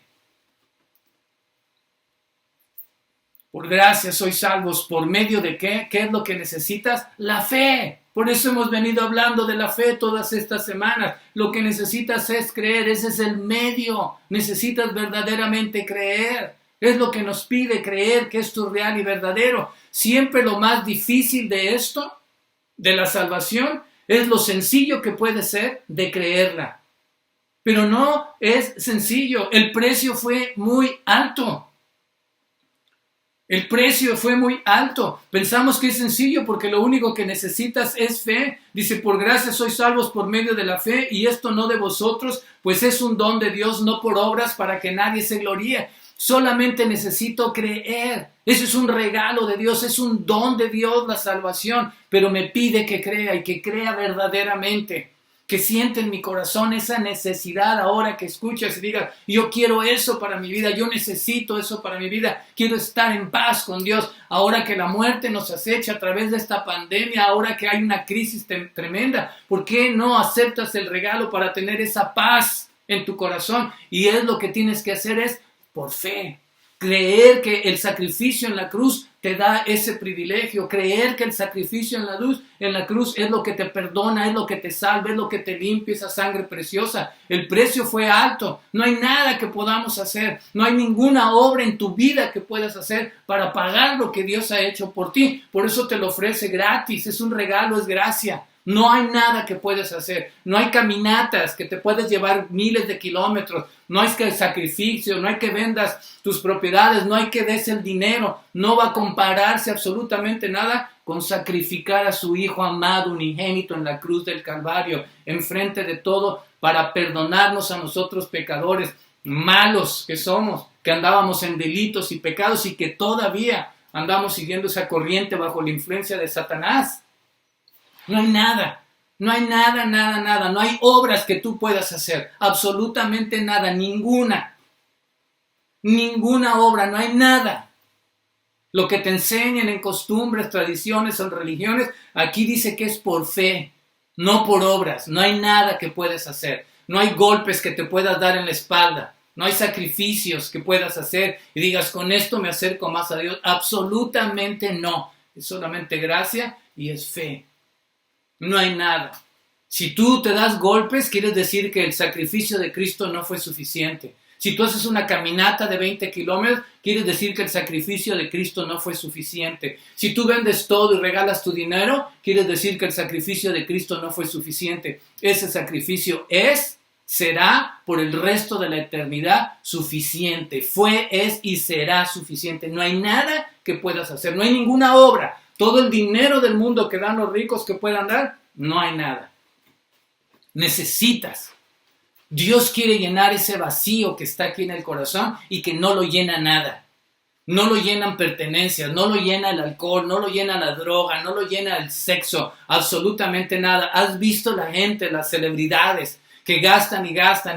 Por gracia sois salvos. ¿Por medio de qué? ¿Qué es lo que necesitas? La fe. Por eso hemos venido hablando de la fe todas estas semanas. Lo que necesitas es creer. Ese es el medio. Necesitas verdaderamente creer. Es lo que nos pide, creer que esto es real y verdadero. Siempre lo más difícil de esto, de la salvación, es lo sencillo que puede ser de creerla. Pero no es sencillo. El precio fue muy alto. El precio fue muy alto. Pensamos que es sencillo porque lo único que necesitas es fe. Dice, por gracia sois salvos por medio de la fe, y esto no de vosotros, pues es un don de Dios, no por obras, para que nadie se gloríe. Solamente necesito creer. Eso es un regalo de Dios, es un don de Dios la salvación, pero me pide que crea y que crea verdaderamente, que siente en mi corazón esa necesidad ahora que escuchas y digas, yo quiero eso para mi vida, yo necesito eso para mi vida, quiero estar en paz con Dios, ahora que la muerte nos acecha a través de esta pandemia, ahora que hay una crisis tremenda, ¿por qué no aceptas el regalo para tener esa paz en tu corazón? Y es lo que tienes que hacer es por fe. Creer que el sacrificio en la cruz te da ese privilegio. Creer que el sacrificio en la cruz es lo que te perdona, es lo que te salva, es lo que te limpia, esa sangre preciosa. El precio fue alto. No hay nada que podamos hacer. No hay ninguna obra en tu vida que puedas hacer para pagar lo que Dios ha hecho por ti. Por eso te lo ofrece gratis. Es un regalo, es gracia. No hay nada que puedes hacer, no hay caminatas que te puedes llevar miles de kilómetros, no hay que sacrificio, no hay que vendas tus propiedades, no hay que des el dinero, no va a compararse absolutamente nada con sacrificar a su Hijo amado unigénito en la cruz del Calvario, enfrente de todo, para perdonarnos a nosotros pecadores, malos que somos, que andábamos en delitos y pecados y que todavía andamos siguiendo esa corriente bajo la influencia de Satanás. No hay nada, no hay nada, no hay obras que tú puedas hacer, absolutamente nada, ninguna obra, no hay nada. Lo que te enseñan en costumbres, tradiciones o religiones, aquí dice que es por fe, no por obras, no hay nada que puedas hacer, no hay golpes que te puedas dar en la espalda, no hay sacrificios que puedas hacer y digas, con esto me acerco más a Dios, absolutamente no, es solamente gracia y es fe. No hay nada. Si tú te das golpes, quiere decir que el sacrificio de Cristo no fue suficiente. Si tú haces una caminata de 20 kilómetros, quiere decir que el sacrificio de Cristo no fue suficiente. Si tú vendes todo y regalas tu dinero, quiere decir que el sacrificio de Cristo no fue suficiente. Ese sacrificio será por el resto de la eternidad suficiente. Fue, es y será suficiente. No hay nada que puedas hacer. No hay ninguna obra. Todo el dinero del mundo que dan los ricos que puedan dar, no hay nada. Necesitas. Dios quiere llenar ese vacío que está aquí en el corazón y que no lo llena nada. No lo llenan pertenencias, no lo llena el alcohol, no lo llena la droga, no lo llena el sexo, absolutamente nada. ¿Has visto la gente, las celebridades que gastan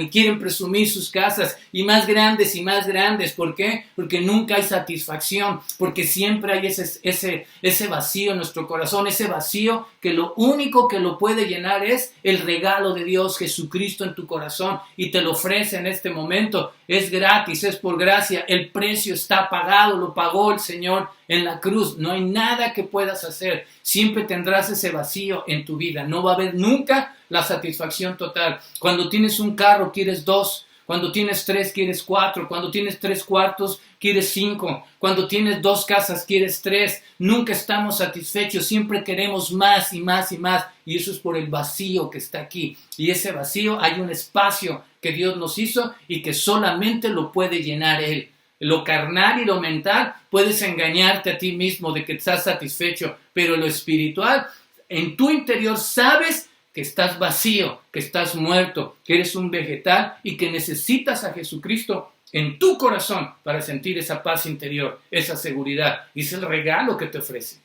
y quieren presumir sus casas y más grandes y más grandes? ¿Por qué? Porque nunca hay satisfacción, porque siempre hay ese vacío en nuestro corazón, ese vacío que lo único que lo puede llenar es el regalo de Dios, Jesucristo en tu corazón, y te lo ofrece en este momento. Es gratis, es por gracia, el precio está pagado, lo pagó el Señor en la cruz. No hay nada que puedas hacer, siempre tendrás ese vacío en tu vida, no va a haber nunca la satisfacción total. Cuando tienes un carro quieres 2, cuando tienes 3 quieres 4, cuando tienes 3 cuartos quieres 5, cuando tienes 2 casas quieres 3, nunca estamos satisfechos, siempre queremos más y más y más, y eso es por el vacío que está aquí, y ese vacío hay un espacio que Dios nos hizo y que solamente lo puede llenar Él. Lo carnal y lo mental puedes engañarte a ti mismo de que estás satisfecho, pero lo espiritual, en tu interior sabes que estás vacío, que estás muerto, que eres un vegetal y que necesitas a Jesucristo en tu corazón para sentir esa paz interior, esa seguridad. Y es el regalo que te ofrece.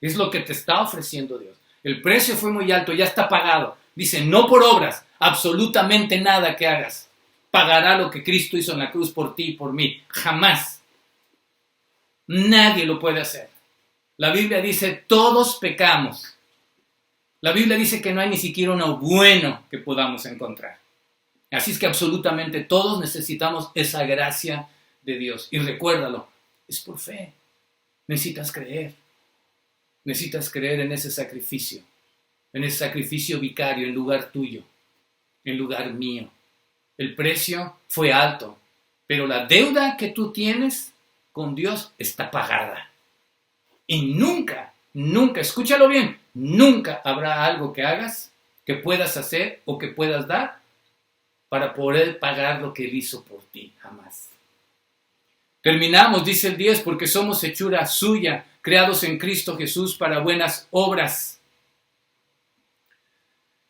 Es lo que te está ofreciendo Dios. El precio fue muy alto, ya está pagado. Dice, no por obras, absolutamente nada que hagas pagará lo que Cristo hizo en la cruz por ti y por mí. Jamás. Nadie lo puede hacer. La Biblia dice, todos pecamos. La Biblia dice que no hay ni siquiera uno bueno que podamos encontrar. Así es que absolutamente todos necesitamos esa gracia de Dios. Y recuérdalo, es por fe. Necesitas creer. Necesitas creer en ese sacrificio vicario en lugar tuyo, en lugar mío. El precio fue alto, pero la deuda que tú tienes con Dios está pagada. Y nunca, escúchalo bien, nunca habrá algo que hagas, que puedas hacer o que puedas dar para poder pagar lo que Él hizo por ti, jamás. Terminamos, dice el 10, porque somos hechura suya, creados en Cristo Jesús para buenas obras.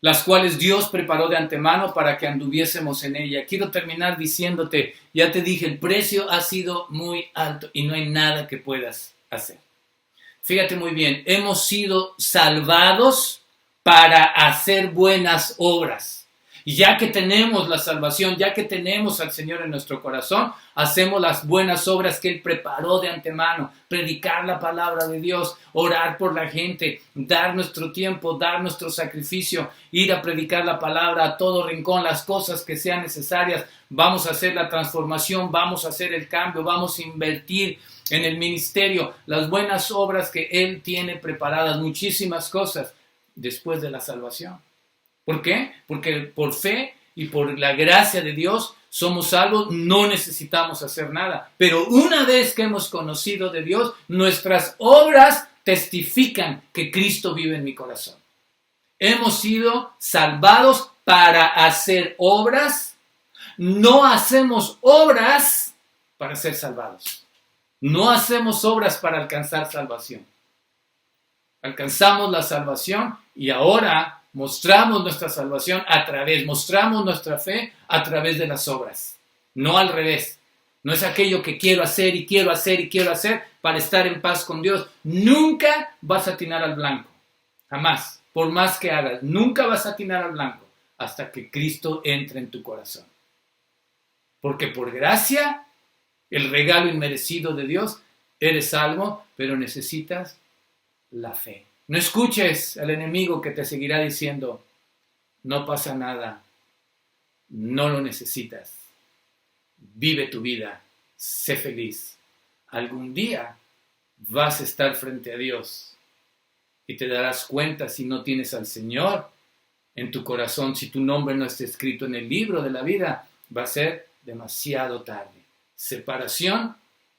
las cuales Dios preparó de antemano para que anduviésemos en ella. Quiero terminar diciéndote, ya te dije, el precio ha sido muy alto y no hay nada que puedas hacer. Fíjate muy bien, hemos sido salvados para hacer buenas obras. Y ya que tenemos la salvación, ya que tenemos al Señor en nuestro corazón, hacemos las buenas obras que Él preparó de antemano. Predicar la palabra de Dios, orar por la gente, dar nuestro tiempo, dar nuestro sacrificio, ir a predicar la palabra a todo rincón, las cosas que sean necesarias. Vamos a hacer la transformación, vamos a hacer el cambio, vamos a invertir en el ministerio, las buenas obras que Él tiene preparadas, muchísimas cosas después de la salvación. ¿Por qué? Porque por fe y por la gracia de Dios somos salvos, no necesitamos hacer nada. Pero una vez que hemos conocido de Dios, nuestras obras testifican que Cristo vive en mi corazón. Hemos sido salvados para hacer obras, no hacemos obras para ser salvados. No hacemos obras para alcanzar salvación. Alcanzamos la salvación y ahora mostramos nuestra salvación mostramos nuestra fe a través de las obras. No al revés. No es aquello que quiero hacer y quiero hacer y quiero hacer para estar en paz con Dios. Nunca vas a atinar al blanco. Jamás. Por más que hagas, nunca vas a atinar al blanco hasta que Cristo entre en tu corazón. Porque por gracia, el regalo inmerecido de Dios, eres salvo, pero necesitas la fe. No escuches al enemigo que te seguirá diciendo, no pasa nada, no lo necesitas, vive tu vida, sé feliz. Algún día vas a estar frente a Dios y te darás cuenta si no tienes al Señor en tu corazón, si tu nombre no está escrito en el libro de la vida, va a ser demasiado tarde. Separación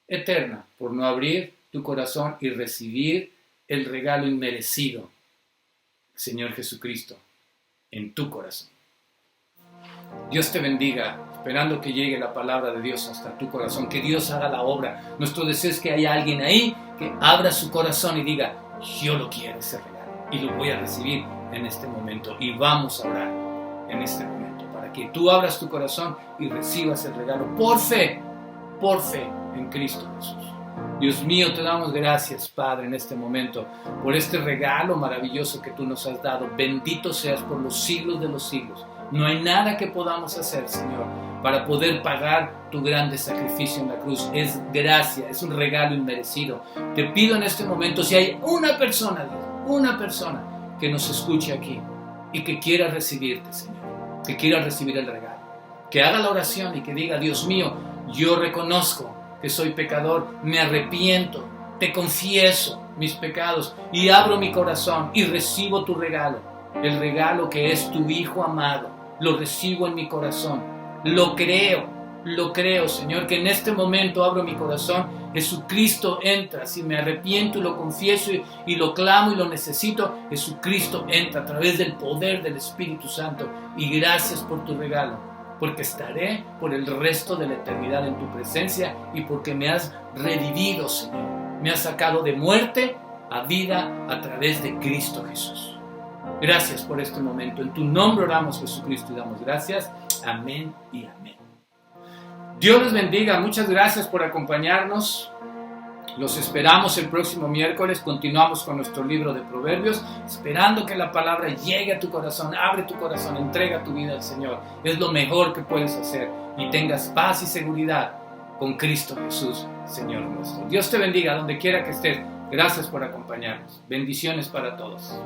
eterna por no abrir tu corazón y recibir el regalo inmerecido, el Señor Jesucristo, en tu corazón. Dios te bendiga, esperando que llegue la palabra de Dios hasta tu corazón, que Dios haga la obra. Nuestro deseo es que haya alguien ahí que abra su corazón y diga, yo lo quiero ese regalo y lo voy a recibir en este momento. Y vamos a orar en este momento para que tú abras tu corazón y recibas el regalo por fe en Cristo Jesús. Dios mío, te damos gracias, Padre, en este momento, por este regalo maravilloso que tú nos has dado. Bendito seas por los siglos de los siglos. No hay nada que podamos hacer, Señor, para poder pagar tu grande sacrificio en la cruz. Es gracia, es un regalo inmerecido. Te pido en este momento, si hay una persona, Dios, una persona que nos escuche aquí y que quiera recibirte, Señor, que quiera recibir el regalo, que haga la oración y que diga, Dios mío, yo reconozco que soy pecador, me arrepiento, te confieso mis pecados y abro mi corazón y recibo tu regalo, el regalo que es tu Hijo amado, lo recibo en mi corazón, lo creo, Señor, que en este momento abro mi corazón, Jesucristo entra, si me arrepiento y lo confieso y lo clamo y lo necesito, Jesucristo entra a través del poder del Espíritu Santo y gracias por tu regalo. Porque estaré por el resto de la eternidad en tu presencia y porque me has revivido, Señor. Me has sacado de muerte a vida a través de Cristo Jesús. Gracias por este momento. En tu nombre oramos, Jesucristo, y damos gracias. Amén y amén. Dios les bendiga. Muchas gracias por acompañarnos. Los esperamos el próximo miércoles. Continuamos con nuestro libro de Proverbios, esperando que la palabra llegue a tu corazón. Abre tu corazón, entrega tu vida al Señor. Es lo mejor que puedes hacer y tengas paz y seguridad con Cristo Jesús, Señor nuestro. Dios te bendiga donde quiera que estés. Gracias por acompañarnos. Bendiciones para todos.